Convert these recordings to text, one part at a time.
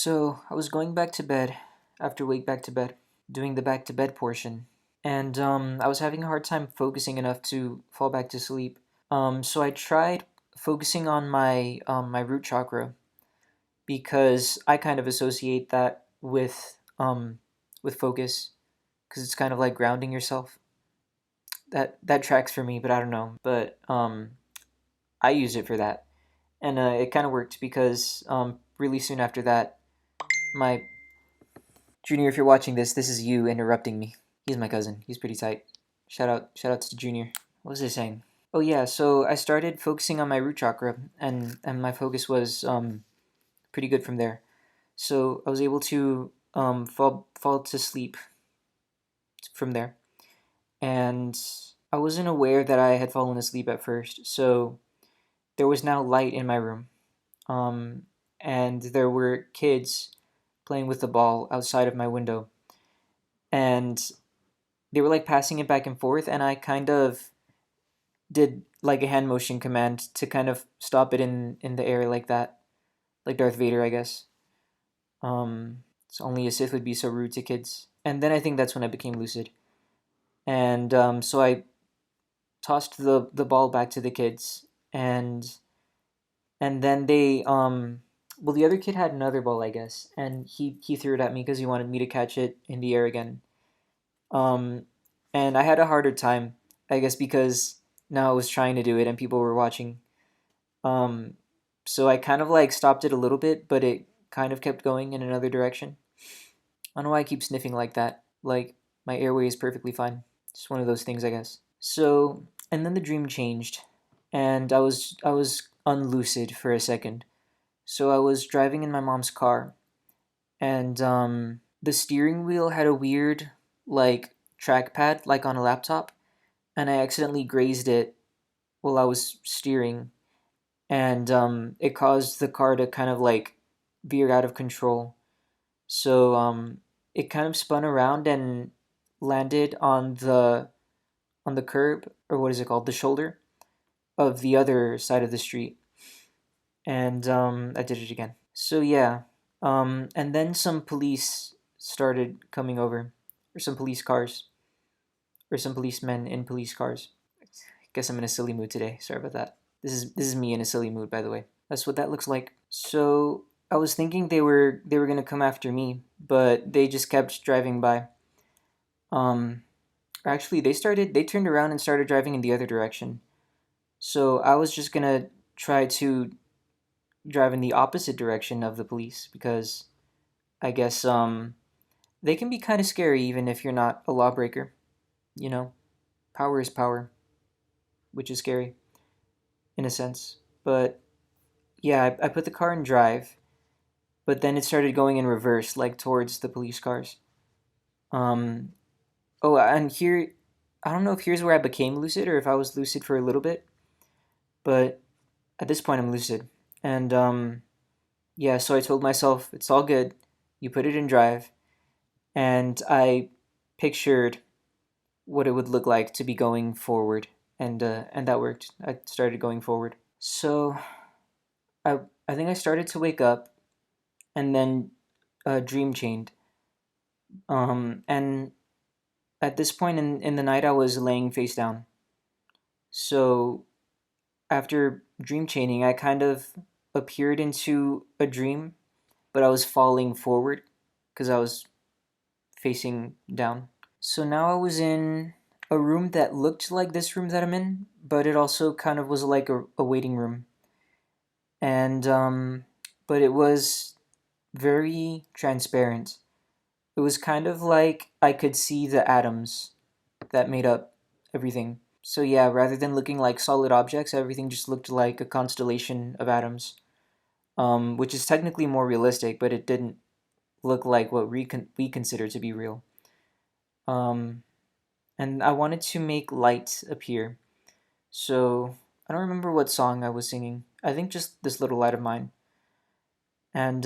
So I was going back to bed after wake back to bed, doing the back to bed portion, and I was having a hard time focusing enough to fall back to sleep. So I tried focusing on my root chakra because I kind of associate that with focus because it's kind of like grounding yourself. That tracks for me, but I don't know. But I use it for that, and it kind of worked because really soon after that, my Junior, if you're watching this, this is you interrupting me. He's my cousin. He's pretty tight. Shout outs to Junior. What was I saying? Oh yeah, so I started focusing on my root chakra, and my focus was pretty good from there. So I was able to fall to sleep from there, and I wasn't aware that I had fallen asleep at first. So there was now light in my room, um, and there were kids playing with the ball outside of my window, and they were like passing it back and forth, and I kind of did like a hand motion command to kind of stop it in the air like that, like Darth Vader, I guess. It's only a Sith would be so rude to kids. And then I think that's when I became lucid, and so I tossed the ball back to the kids, and then they well, the other kid had another ball, I guess, and he threw it at me because he wanted me to catch it in the air again. Um, and I had a harder time, I guess, because now I was trying to do it and people were watching. Um, so I kind of like stopped it a little bit, but it kind of kept going in another direction. I don't know why I keep sniffing like that. Like my airway is perfectly fine. Just one of those things, I guess. So, and then the dream changed, and I was unlucid for a second. So I was driving in my mom's car, and the steering wheel had a weird like trackpad like on a laptop, and I accidentally grazed it while I was steering, and it caused the car to kind of like veer out of control. So it kind of spun around and landed on the curb, or what is it called, the shoulder of the other side of the street, and I did it again. So yeah, and then some police started coming over, or some police cars, or some policemen in police cars. Guess I'm in a silly mood today. Sorry about that. This is me in a silly mood, by the way. That's what that looks like. So I was thinking they were gonna come after me, but they just kept driving by. Um, actually, they turned around and started driving in the other direction. So I was just gonna try to drive in the opposite direction of the police because I guess they can be kind of scary even if you're not a lawbreaker. You know, power is power, which is scary in a sense. But yeah, I put the car in drive, but then it started going in reverse, like towards the police cars. Um, oh, and here, I don't know if here's where I became lucid or if I was lucid for a little bit, but at this point I'm lucid. And yeah, so I told myself it's all good. You put it in drive, and I pictured what it would look like to be going forward, and that worked. I started going forward. So I I think I started to wake up, and then dream chained. And at this point in the night, I was laying face down. So after dream chaining, I kind of appeared into a dream, but I was falling forward because I was facing down. So now I was in a room that looked like this room that I'm in, but it also kind of was like a waiting room. And but it was very transparent. It was kind of like I could see the atoms that made up everything. So yeah, rather than looking like solid objects, everything just looked like a constellation of atoms, which is technically more realistic, but it didn't look like what we consider to be real. Um, and I wanted to make light appear. So I don't remember what song I was singing. I think just this little light of mine. And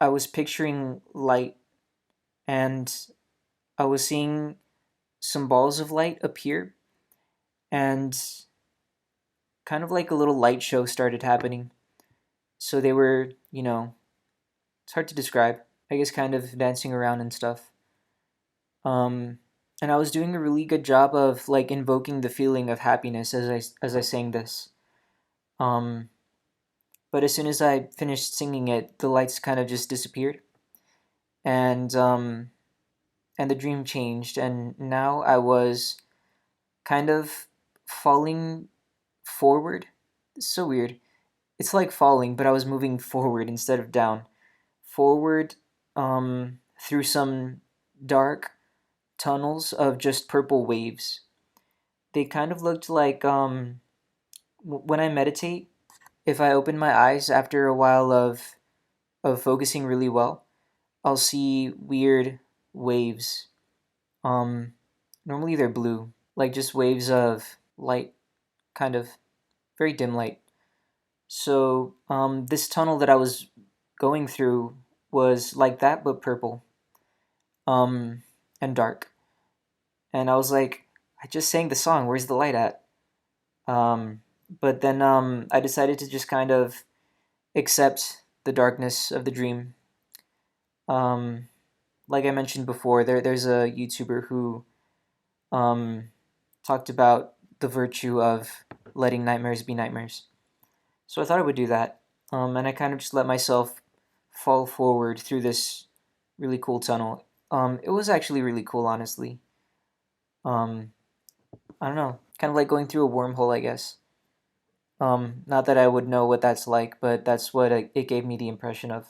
I was picturing light, and I was seeing some balls of light appear, and kind of like a little light show started happening. So they were, It's hard to describe. I guess kind of dancing around and stuff. Um, and I was doing a really good job of like invoking the feeling of happiness as I sang this. Um, but as soon as I finished singing it, the lights kind of just disappeared, and and the dream changed, and now I was kind of falling forward. It's so weird. It's like falling, but I was moving forward instead of down. Forward, through some dark tunnels of just purple waves. They kind of looked like when I meditate. If I open my eyes after a while of focusing really well, I'll see weird waves. Um, Normally they're blue, like just waves of light, kind of very dim light. So this tunnel that I was going through was like that, but purple, um, and dark. And I was like, I just sang the song. Where's the light at? But then I decided to just kind of accept the darkness of the dream. Um, like I mentioned before, there's a YouTuber who um, talked about the virtue of letting nightmares be nightmares. So I thought I would do that. And I kind of just let myself fall forward through this really cool tunnel. It was actually really cool, honestly. Um, I don't know, kind of like going through a wormhole, I guess. Not that I would know what that's like, but that's what it gave me the impression of.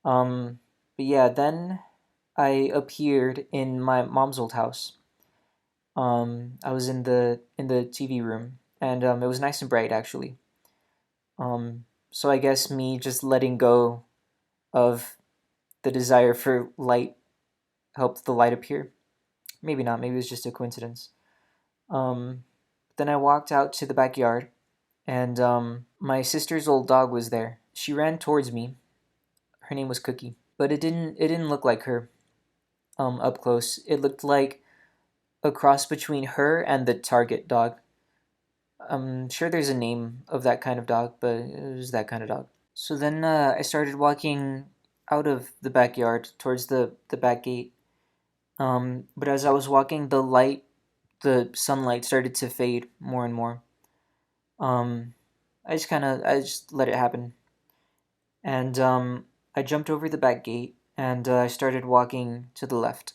Um, but yeah, then I appeared in my mom's old house. I was in the TV room, and it was nice and bright actually. So I guess me just letting go of the desire for light helped the light appear. Maybe not. Maybe it was just a coincidence. Um, then I walked out to the backyard, and my sister's old dog was there. She ran towards me. Her name was Cookie, but it didn't look like her. Up close, it looked like a cross between her and the target dog. I'm sure there's a name of that kind of dog, but it was that kind of dog. So then I started walking out of the backyard towards the back gate. But as I was walking, the sunlight started to fade more and more. Um, I just let it happen. And I jumped over the back gate and I started walking to the left.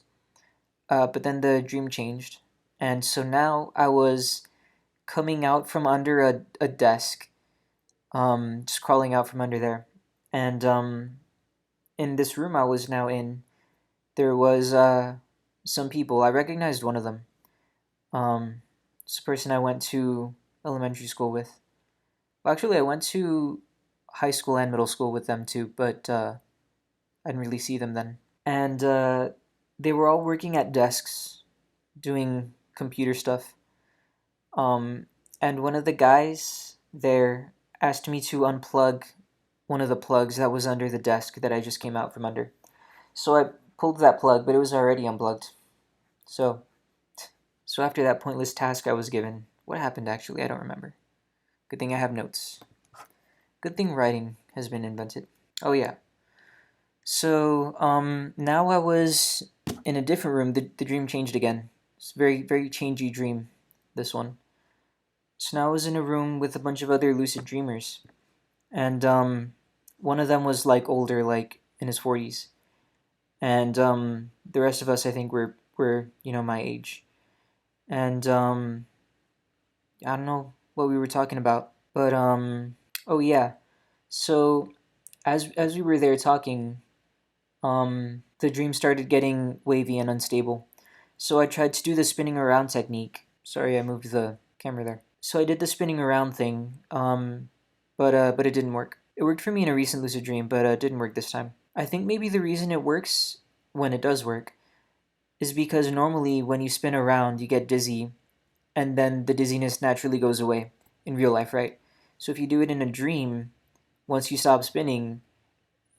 But then the dream changed. And so now I was coming out from under a desk, just crawling out from under there. And in this room I was now in, there was some people. I recognized one of them. It's a person I went to elementary school with. Well, actually, I went to high school and middle school with them too, but I didn't really see them then. And they were all working at desks doing computer stuff. Um, and one of the guys there asked me to unplug one of the plugs that was under the desk that I just came out from under. So I pulled that plug, but it was already unplugged. So, so after that pointless task I was given, what happened actually? I don't remember. Good thing I have notes. Good thing writing has been invented. Oh yeah. So now I was in a different room. The dream changed again. It's a very changey dream, this one. So now I was in a room with a bunch of other lucid dreamers, and one of them was like older, like in his 40s, and the rest of us, I think, were my age, and I don't know what we were talking about, but oh yeah, so as we were there talking, the dream started getting wavy and unstable. So I tried to do the spinning around technique. Sorry, I moved the camera there. So I did the spinning around thing, but it didn't work. It worked for me in a recent lucid dream, but it didn't work this time. I think maybe the reason it works when it does work is because normally when you spin around, you get dizzy, and then the dizziness naturally goes away in real life, right? So if you do it in a dream, once you stop spinning,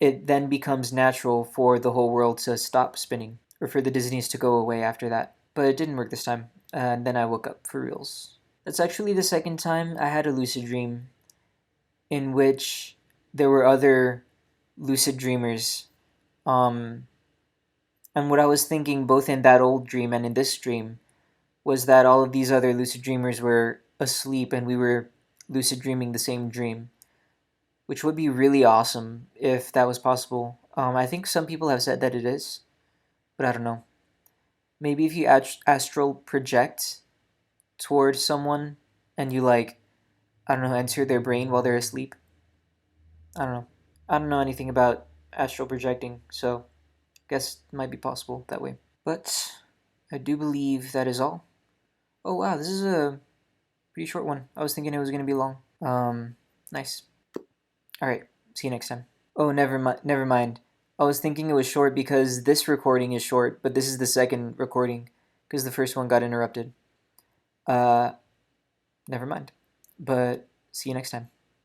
it then becomes natural for the whole world to stop spinning or for the dizziness to go away after that. But it didn't work this time, and then I woke up for reals. That's actually the second time I had a lucid dream in which there were other lucid dreamers. Um, and what I was thinking, both in that old dream and in this dream, was that all of these other lucid dreamers were asleep and we were lucid dreaming the same dream, which would be really awesome if that was possible. I think some people have said that it is, but I don't know. Maybe if you astral project towards someone and you like, I don't know, enter their brain while they're asleep. I don't know. I don't know anything about astral projecting, so I guess it might be possible that way. But I do believe that is all. Oh wow, this is a pretty short one. I was thinking it was gonna be long. Nice. All right. See you next time. Oh, never mind. Never mind. I was thinking it was short because this recording is short, but this is the second recording because the first one got interrupted. Uh, never mind. But see you next time.